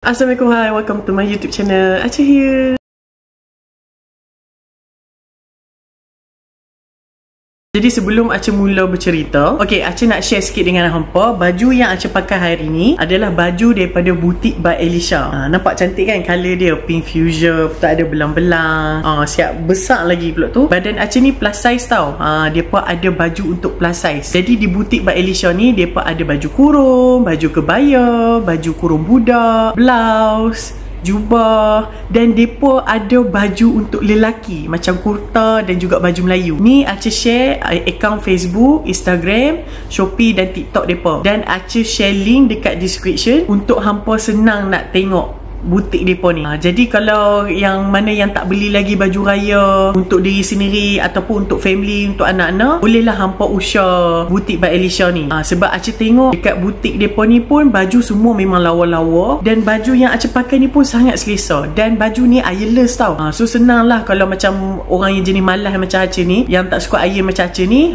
Assalamualaikum, hi, welcome to my YouTube channel. Aceh here. Jadi sebelum Aceh mula bercerita, Aceh nak share sikit dengan hampa. Baju yang Aceh pakai hari ni adalah baju daripada butik by Elisha. Nampak cantik kan colour dia, pink fuchsia, tak ada belang-belang. Siap besar lagi pula tu. Badan Aceh ni plus size tau. Depa ada baju untuk plus size. Jadi di butik by Elisha ni depa ada baju kurung, baju kebaya, baju kurung budak, blouse, jubah, dan depa ada baju untuk lelaki macam kurta dan juga baju Melayu. Ni Aceh share akaun Facebook, Instagram, Shopee dan TikTok depa. Dan Aceh share link dekat description untuk hampa senang nak tengok butik depa ni. Jadi kalau yang mana yang tak beli lagi baju raya untuk diri sendiri ataupun untuk family, untuk anak-anak, bolehlah hampa usah butik by Elisha ni. Sebab Aceh tengok dekat butik depa ni pun baju semua memang lawa-lawa, dan baju yang Aceh pakai ni pun sangat selesa, dan baju ni airless tau. So senang lah kalau macam orang yang jenis malas macam Aceh ni, yang tak suka air macam Aceh ni,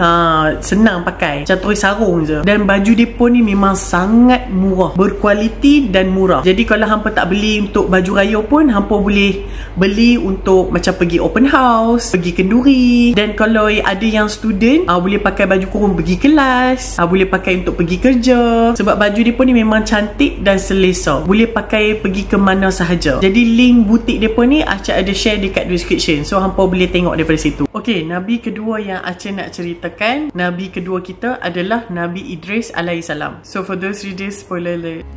senang pakai macam terus sarung je. Dan baju depa ni memang sangat murah, berkualiti dan murah. Jadi kalau hampa tak beli untuk baju raya pun, hampa boleh beli untuk macam pergi open house, pergi kenduri. Dan kalau ada yang student, boleh pakai baju kurung pergi kelas, boleh pakai untuk pergi kerja. Sebab baju dia pun ni memang cantik dan selesa, boleh pakai pergi ke mana sahaja. Jadi link butik dia pun ni Aceh ada share dekat description, so hampa boleh tengok daripada situ. Nabi kedua yang Aceh nak ceritakan, Nabi kedua kita adalah Nabi Idris alaihissalam. So for those readers, spoiler alert.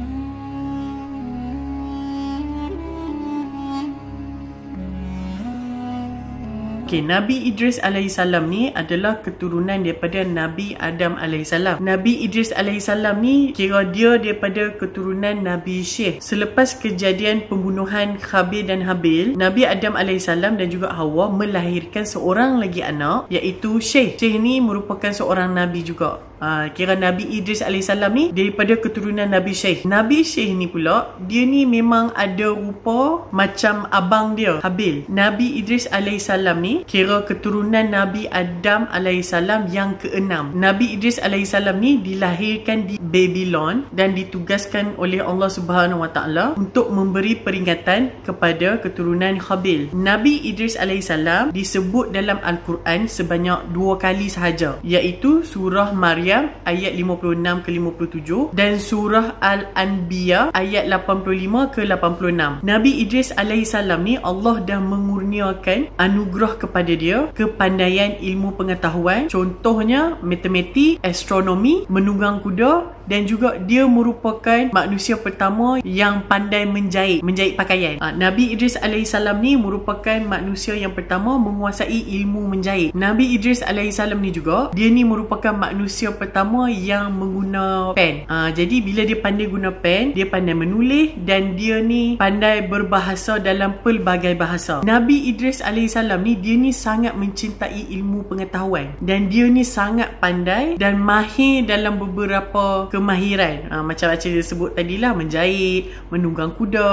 Nabi Idris alaihissalam ni adalah keturunan daripada Nabi Adam alaihissalam. Nabi Idris alaihissalam ni kira dia daripada keturunan Nabi Syekh. Selepas kejadian pembunuhan Khabil dan Habil, Nabi Adam alaihissalam dan juga Hawa melahirkan seorang lagi anak, iaitu Syekh. Syekh ni merupakan seorang Nabi juga. Kira Nabi Idris alaihissalam ni daripada keturunan Nabi Syekh. Nabi Syekh ni pula, dia ni memang ada rupa macam abang dia, Habil. Nabi Idris alaihissalam ni kira keturunan Nabi Adam alaihissalam yang keenam. Nabi Idris alaihissalam ni dilahirkan di Babylon dan ditugaskan oleh Allah Subhanahu Wa Taala untuk memberi peringatan kepada keturunan Khabil. Nabi Idris alaihissalam disebut dalam Al-Quran sebanyak 2 kali sahaja, iaitu surah Maryam ayat 56 ke 57 dan surah Al-Anbiya ayat 85 ke 86. Nabi Idris alaihissalam ni Allah dah mengurniakan anugerah kepada dia kepandaian ilmu pengetahuan, contohnya matematik, astronomi, menunggang kuda, dan juga dia merupakan manusia pertama yang pandai menjahit pakaian. Nabi Idris alaihissalam ni merupakan manusia yang pertama menguasai ilmu menjahit. Nabi Idris alaihissalam ni juga, dia ni merupakan manusia pertama yang mengguna pen. Jadi bila dia pandai guna pen, dia pandai menulis, dan dia ni pandai berbahasa dalam pelbagai bahasa. Nabi Idris alaihissalam ni, dia ni sangat mencintai ilmu pengetahuan, dan dia ni sangat pandai dan mahir dalam beberapa kemahiran. Macam Aceh sebut tadi lah, menjahit, menunggang kuda,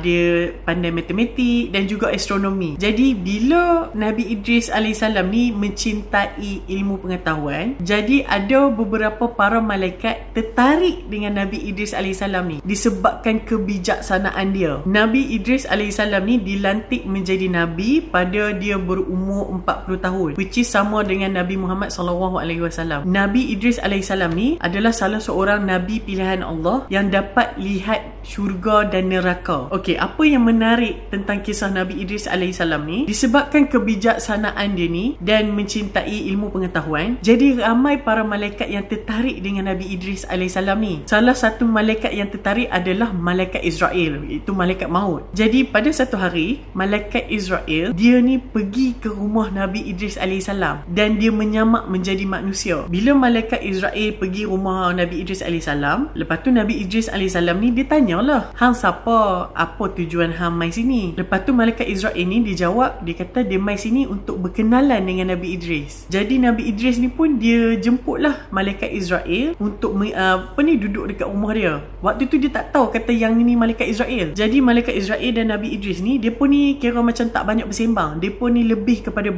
dia pandai matematik dan juga astronomi. Jadi bila Nabi Idris alaihissalam ni mencintai ilmu pengetahuan, jadi ada beberapa para malaikat tertarik dengan Nabi Idris alaihissalam ni disebabkan kebijaksanaan dia. Nabi Idris alaihissalam ni dilantik menjadi Nabi pada dia berumur 40 tahun, which is sama dengan Nabi Muhammad SAW. Nabi Idris alaihissalam ni adalah salah seorang Nabi pilihan Allah yang dapat lihat syurga dan neraka. Apa yang menarik tentang kisah Nabi Idris alaihissalam ni, disebabkan kebijaksanaan dia ni dan mencintai ilmu pengetahuan, jadi ramai para malaikat yang tertarik dengan Nabi Idris alaihissalam ni. Salah satu malaikat yang tertarik adalah malaikat Israel, iaitu malaikat maut. Jadi pada satu hari, malaikat Israel dia ni pergi ke rumah Nabi Idris alaihissalam dan dia menyamak menjadi manusia. Bila malaikat Israel pergi rumah Nabi Idris alaihissalam, lepas tu Nabi Idris alaihissalam ni dia tanyalah, hang siapa? Apa tujuan hang mai sini? Lepas tu malaikat Israel ni dia jawab, dia kata dia mai sini untuk berkenalan dengan Nabi Idris. Jadi Nabi Idris ni pun dia jemputlah malaikat Israel untuk duduk dekat rumah dia. Waktu tu dia tak tahu kata yang ni malaikat Israel. Jadi malaikat Israel dan Nabi Idris ni, dia pun ni kira macam tak banyak bersembang. Dia pun ni lebih kepada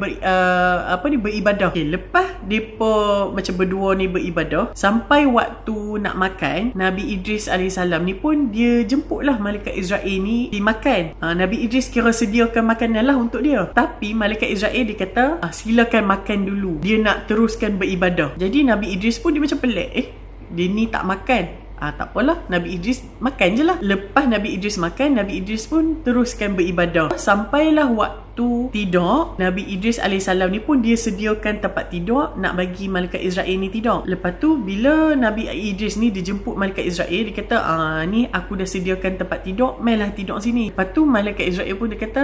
beribadah. Lepas depa macam berdua ni beribadah, sampai waktu nak makan, Nabi Idris alaihissalam ni pun dia dia jemputlah malaikat Israel ni dimakan. Nabi Idris kira sediakan makanan lah untuk dia. Tapi malaikat Israel dia kata, silakan makan dulu. Dia nak teruskan beribadah. Jadi Nabi Idris pun dia macam pelik. Dia ni tak makan. Tak apalah, Nabi Idris makan je lah. Lepas Nabi Idris makan, Nabi Idris pun teruskan beribadah. Sampailah waktu tidur, Nabi Idris AS ni pun dia sediakan tempat tidur nak bagi malaikat Israel ni tidur. Lepas tu bila Nabi Idris ni dijemput malaikat Israel, dia kata, ni aku dah sediakan tempat tidur, mainlah tidur sini. Lepas tu malaikat Israel pun dia kata,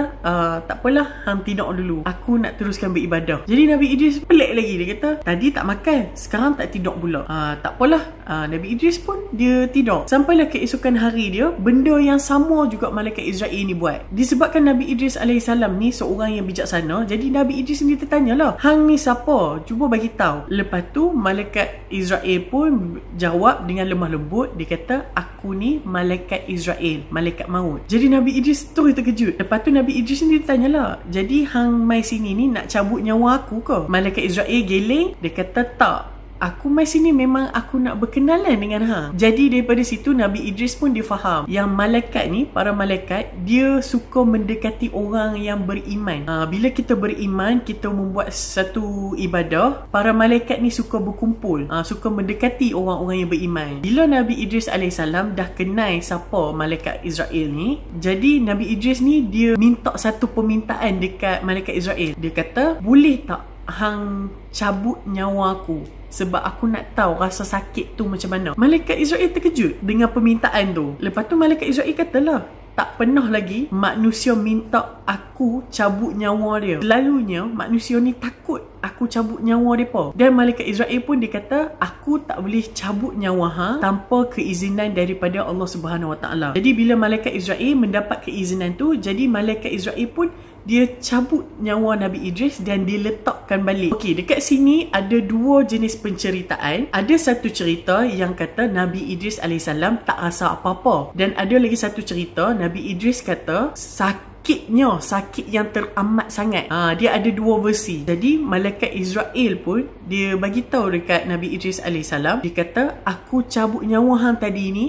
tak apalah, hang tidur dulu, aku nak teruskan beribadah. Jadi Nabi Idris pelik lagi. Dia kata, tadi tak makan, sekarang tak tidur pula. Tak apalah, Nabi Idris pun dia tidur. Sampailah keesokan hari dia, benda yang sama juga malaikat Israel ni buat. Disebabkan Nabi Idris AS ni seorang yang bijaksana, jadi Nabi Idris ni tertanyalah, hang ni siapa? Cuba bagi tahu. Lepas tu malaikat Israel pun jawab dengan lemah lembut. Dia kata, aku ni malaikat Israel, malaikat maut. Jadi Nabi Idris terus terkejut. Lepas tu Nabi Idris ni tertanyalah, jadi hang mai sini ni nak cabut nyawa aku ke? Malaikat Israel geleng. Dia kata, tak, aku mai sini memang aku nak berkenalan dengan hang. Jadi daripada situ Nabi Idris pun dia faham yang malaikat ni, para malaikat, dia suka mendekati orang yang beriman. Bila kita beriman, kita membuat satu ibadah, para malaikat ni suka berkumpul, suka mendekati orang-orang yang beriman. Bila Nabi Idris AS dah kenal siapa malaikat Israel ni, jadi Nabi Idris ni dia minta satu permintaan dekat malaikat Israel. Dia kata, boleh tak hang cabut nyawa aku, sebab aku nak tahu rasa sakit tu macam mana. Malaikat Israel terkejut dengan permintaan tu. Lepas tu malaikat Israel katalah, tak pernah lagi manusia minta aku cabut nyawa dia. Selalunya manusia ni takut aku cabut nyawa mereka. Dan malaikat Israel pun dia kata, aku tak boleh cabut nyawa tanpa keizinan daripada Allah Subhanahu Wa Taala. Jadi bila malaikat Israel mendapat keizinan tu, jadi malaikat Israel pun dia cabut nyawa Nabi Idris dan diletakkan balik. Okey, dekat sini ada dua jenis penceritaan. Ada satu cerita yang kata Nabi Idris AS tak rasa apa-apa, dan ada lagi satu cerita Nabi Idris kata sakitnya, sakit yang teramat sangat. Dia ada dua versi. Jadi malaikat Israel pun dia bagi tahu dekat Nabi Idris AS, dia kata, aku cabut nyawa hang tadi ni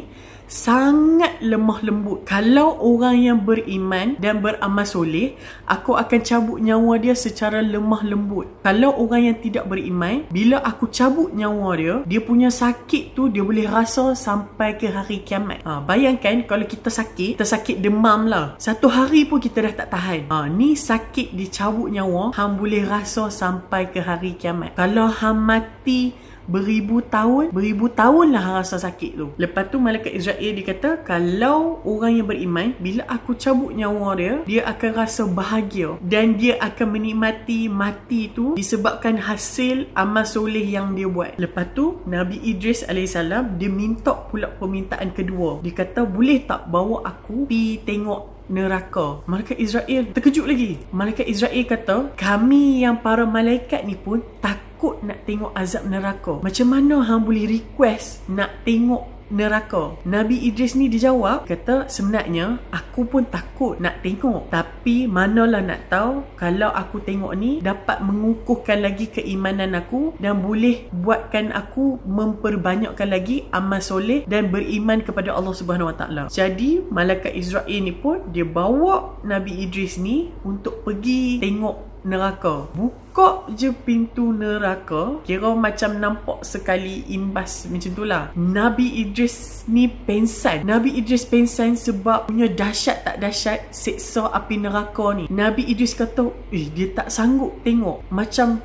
sangat lemah lembut. Kalau orang yang beriman dan beramal soleh, aku akan cabut nyawa dia secara lemah lembut. Kalau orang yang tidak beriman, bila aku cabut nyawa dia, dia punya sakit tu dia boleh rasa sampai ke hari kiamat. Bayangkan kalau kita sakit demam lah, satu hari pun kita dah tak tahan. Ni sakit dicabut nyawa, hang boleh rasa sampai ke hari kiamat. Kalau hang mati beribu tahun lah rasa sakit tu. Lepas tu malaikat Israel dia kata, kalau orang yang beriman, bila aku cabut nyawa dia akan rasa bahagia dan dia akan menikmati mati tu disebabkan hasil amal soleh yang dia buat. Lepas tu Nabi Idris AS dia minta pula permintaan kedua. Dia kata, boleh tak bawa aku pergi tengok neraka? Malaikat Israel terkejut lagi. Malaikat Israel kata, kami yang para malaikat ni pun takut nak tengok azab neraka. Macam mana hang boleh request nak tengok neraka? Nabi Idris ni dijawab, kata, sebenarnya aku pun takut nak tengok, tapi manalah nak tahu kalau aku tengok ni dapat mengukuhkan lagi keimanan aku dan boleh buatkan aku memperbanyakkan lagi amal soleh dan beriman kepada Allah Subhanahu Wa Taala. Jadi malaikat Israel ni pun dia bawa Nabi Idris ni untuk pergi tengok neraka. Buka je pintu neraka, kira macam nampak sekali imbas macam tu lah. Nabi Idris ni pengsan. Nabi Idris pengsan sebab punya dahsyat tak dahsyat seksa api neraka ni. Nabi Idris kata, dia tak sanggup tengok. Macam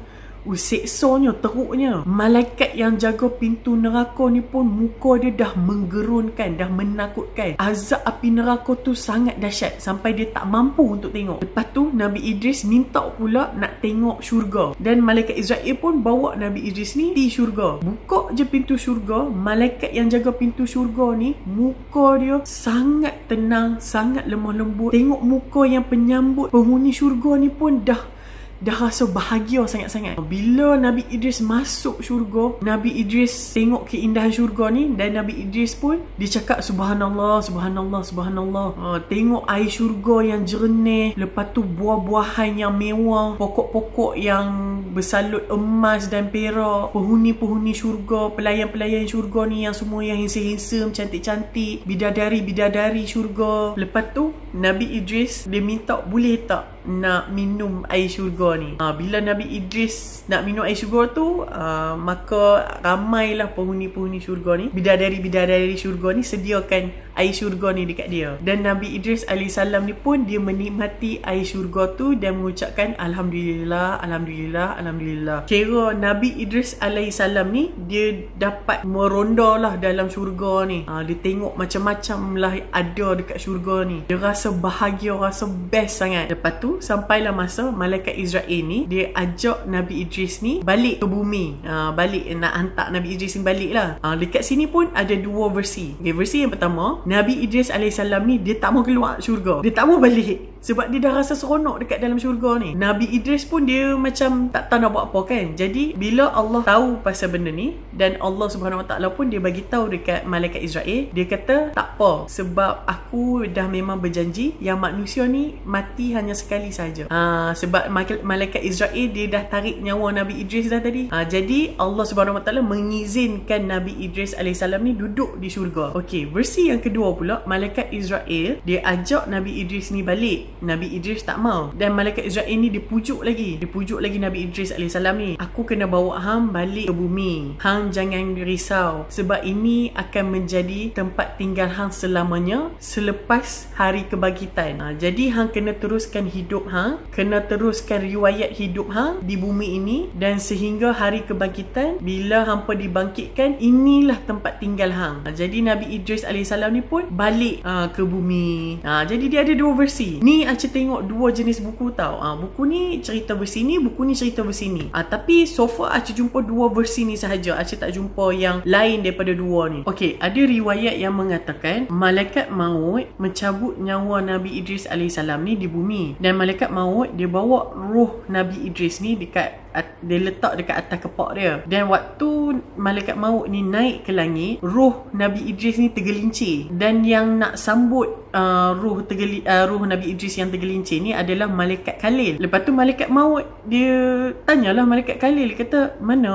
seksanya, teruknya. Malaikat yang jaga pintu neraka ni pun muka dia dah menggerunkan, dah menakutkan. Azab api neraka tu sangat dahsyat sampai dia tak mampu untuk tengok. Lepas tu Nabi Idris minta pula nak tengok syurga, dan malaikat Israel pun bawa Nabi Idris ni di syurga. Buka je pintu syurga, malaikat yang jaga pintu syurga ni muka dia sangat tenang, sangat lemah lembut. Tengok muka yang penyambut penghuni syurga ni pun dah dah rasa bahagia sangat-sangat. Bila Nabi Idris masuk syurga, Nabi Idris tengok keindahan syurga ni, dan Nabi Idris pun dia cakap subhanallah, subhanallah, subhanallah. Tengok air syurga yang jernih, lepas tu buah-buahan yang mewah, pokok-pokok yang bersalut emas dan perak, penghuni-penghuni syurga, pelayan-pelayan syurga ni yang semua yang handsome-handsome, cantik-cantik, bidadari-bidadari syurga. Lepas tu Nabi Idris dia minta boleh tak nak minum air syurga ni. Bila Nabi Idris nak minum air syurga tu, maka ramailah penghuni-penghuni syurga ni, bidadari-bidadari syurga ni sediakan air syurga ni dekat dia. Dan Nabi Idris AS ni pun dia menikmati air syurga tu dan mengucapkan Alhamdulillah, Alhamdulillah, Alhamdulillah. Kira Nabi Idris AS ni dia dapat meronda lah dalam syurga ni. Dia tengok macam-macam lah ada dekat syurga ni. Dia rasa bahagia, rasa best sangat. Lepas tu sampailah masa malaikat Israel ni dia ajak Nabi Idris ni balik ke bumi. Balik, nak hantar Nabi Idris ni balik lah. Dekat sini pun ada dua versi. Versi yang pertama, Nabi Idris AS ni dia tak mau keluar syurga, dia tak mau balik sebab dia dah rasa seronok dekat dalam syurga ni. Nabi Idris pun dia macam tak tahu nak buat apa kan. Jadi bila Allah tahu pasal benda ni, dan Allah Subhanahu Wa Taala pun dia bagi tahu dekat malaikat Israel, dia kata tak apa, sebab aku dah memang berjanji yang manusia ni mati hanya sekali saja. Sebab malaikat Israel dia dah tarik nyawa Nabi Idris dah tadi. Jadi Allah Subhanahu Wa Taala mengizinkan Nabi Idris AS ni duduk di syurga. Okey, versi yang kedua pula, malaikat Israel dia ajak Nabi Idris ni balik. Nabi Idris tak mau. Dan malaikat Israel ni dia pujuk lagi Nabi Idris AS ni, aku kena bawa hang balik ke bumi. Hang jangan risau, sebab ini akan menjadi tempat tinggal hang selamanya selepas hari kebangkitan. Jadi hang kena teruskan hidup hang, kena teruskan riwayat hidup hang di bumi ini, dan sehingga hari kebangkitan bila hampa dibangkitkan, inilah tempat tinggal hang. Jadi Nabi Idris AS ni pun balik ke bumi. Jadi dia ada dua versi ni. Aceh tengok dua jenis buku tau. Buku ni cerita versi ni, buku ni cerita versi ni. Tapi so far Aceh jumpa dua versi ni sahaja. Aceh tak jumpa yang lain daripada dua ni. Okey, ada riwayat yang mengatakan malaikat maut mencabut nyawa Nabi Idris AS ni di bumi, dan malaikat maut dia bawa roh Nabi Idris ni dia letak dekat atas kepak dia. Dan waktu malaikat maut ni naik ke langit, roh Nabi Idris ni tergelincir, dan yang nak sambut roh Nabi Idris yang tergelincir ni adalah malaikat Khalil. Lepas tu malaikat maut dia tanyalah malaikat Khalil, kata mana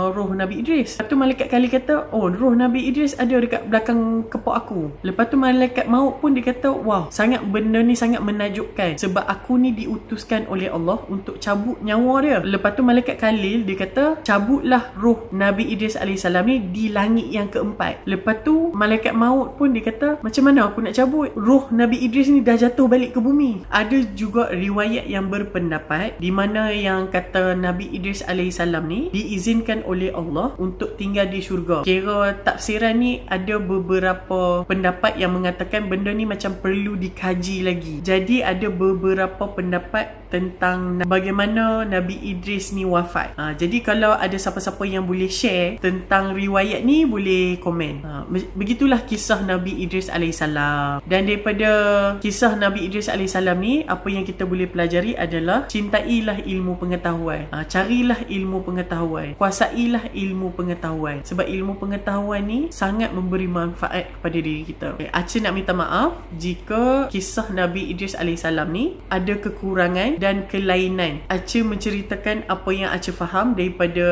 roh Nabi Idris? Lepas tu malaikat Khalil kata, oh, roh Nabi Idris ada dekat belakang kepak aku. Lepas tu malaikat maut pun dia kata, wah, benda ni sangat menakjubkan, sebab aku ni diutuskan oleh Allah untuk cabut nyawa dia. Lepas tu malaikat Khalil dia kata, cabutlah roh Nabi Idris AS ni di langit yang keempat. Lepas tu malaikat maut pun dia kata, macam mana aku nak cabut? Roh Nabi Idris ni dah jatuh balik ke bumi. Ada juga riwayat yang berpendapat di mana yang kata Nabi Idris AS ni diizinkan oleh Allah untuk tinggal di syurga. Kira tafsiran ni ada beberapa pendapat yang mengatakan benda ni macam perlu dikaji lagi. Jadi ada beberapa pendapat tentang bagaimana Nabi Idris ni wafat. Jadi kalau ada siapa-siapa yang boleh share tentang riwayat ni, boleh komen. Begitulah kisah Nabi Idris AS. Dan daripada kisah Nabi Idris AS ni, apa yang kita boleh pelajari adalah cintailah ilmu pengetahuan. Carilah ilmu pengetahuan. Kuasailah ilmu pengetahuan. Sebab ilmu pengetahuan ni sangat memberi manfaat kepada diri kita. Aceh nak minta maaf jika kisah Nabi Idris AS ni ada kekurangan dan kelainan. Aceh menceritakan apa yang Aceh faham daripada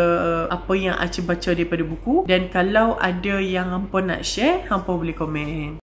apa yang Aceh baca daripada buku. Dan kalau ada yang hampa nak share, hampa boleh komen.